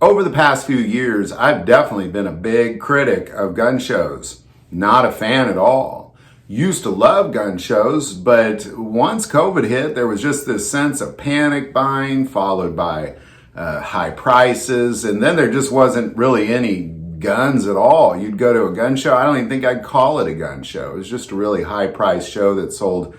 Over the past few years, I've definitely been a big critic of gun shows. Not a fan at all. Used to love gun shows, but once COVID hit, there was just this sense of panic buying followed by high prices, and then there just wasn't really any guns at all. You'd go to a gun show, I don't even think I'd call it a gun show. It was just a really high price show that sold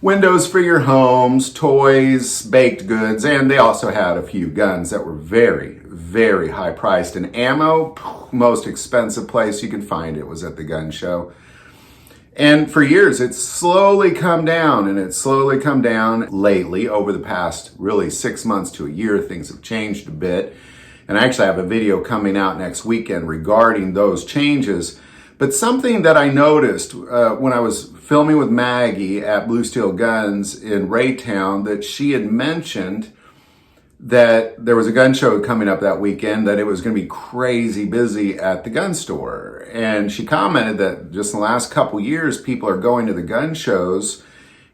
windows for your homes, toys, baked goods, and they also had a few guns that were very, very high priced. And ammo, most expensive place you could find it was at the gun show. And for years, it's slowly come down, and it's slowly come down lately over the past really 6 months to a year. Things have changed a bit. And I actually have a video coming out next weekend regarding those changes. But something that I noticed when I was filming with Maggie at Blue Steel Guns in Raytown, that she had mentioned that there was a gun show coming up that weekend, that it was going to be crazy busy at the gun store. And she commented that just in the last couple years, people are going to the gun shows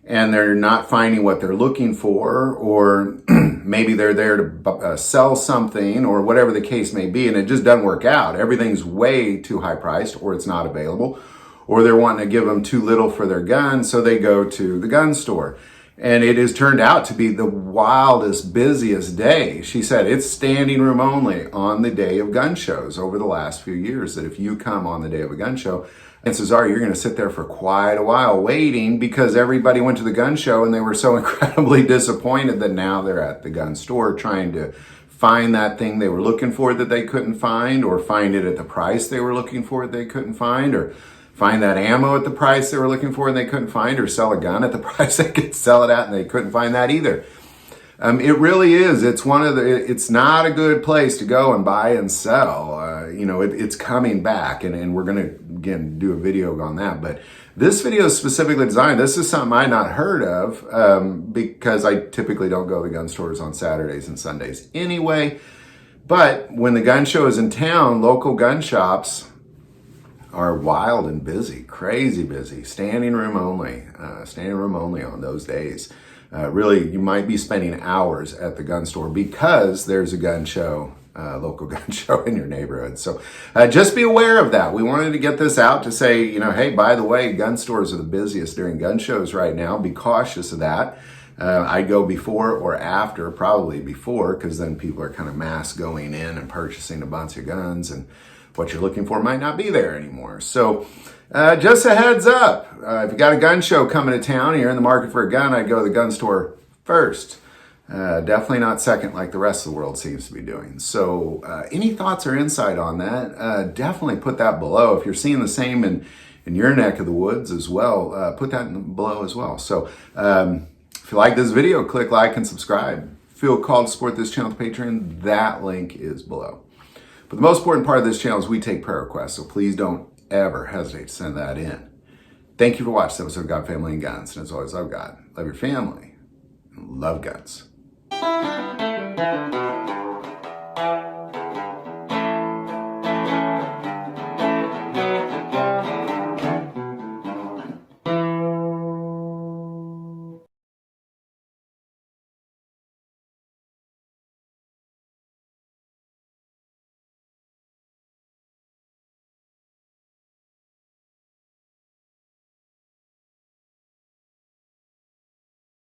and they're not finding what they're looking for, or maybe they're there to sell something, or whatever the case may be, and it just doesn't work out. Everything's way too high priced, or it's not available, or they're wanting to give them too little for their gun, so they go to the gun store. And it has turned out to be the wildest, busiest day. She said it's standing room only on the day of gun shows over the last few years, that if you come on the day of a gun show, chances are you're going to sit there for quite a while waiting, because everybody went to the gun show and they were so incredibly disappointed that now they're at the gun store trying to find that thing they were looking for that they couldn't find, or find it at the price they were looking for that they couldn't find, or find that ammo at the price they were looking for and they couldn't find, or sell a gun at the price they could sell it at and they couldn't find that either. It really is. It's it's not a good place to go and buy and sell. It's coming back, and we're going to, again, do a video on that. But this video is specifically designed. This is something I not heard of because I typically don't go to gun stores on Saturdays and Sundays anyway. But when the gun show is in town, local gun shops are wild and busy, crazy busy, standing room only on those days. Really, you might be spending hours at the gun store because there's a gun show, local gun show in your neighborhood. So just be aware of that. We wanted to get this out to say, hey, by the way, gun stores are the busiest during gun shows right now. Be cautious of that. I'd go before or after, probably before, because then people are kind of mass going in and purchasing a bunch of guns, and what you're looking for might not be there anymore. So just a heads up, if you got a gun show coming to town and you're in the market for a gun, I'd go to the gun store first. Definitely not second like the rest of the world seems to be doing. So any thoughts or insight on that, definitely put that below. If you're seeing the same in your neck of the woods as well, put that below as well. So if you like this video, click like and subscribe. Feel called to support this channel with Patreon. That link is below. But the most important part of this channel is we take prayer requests, so please don't ever hesitate to send that in. Thank you for watching this episode of God, Family, and Guns. And as always, love God, love your family, and love guns.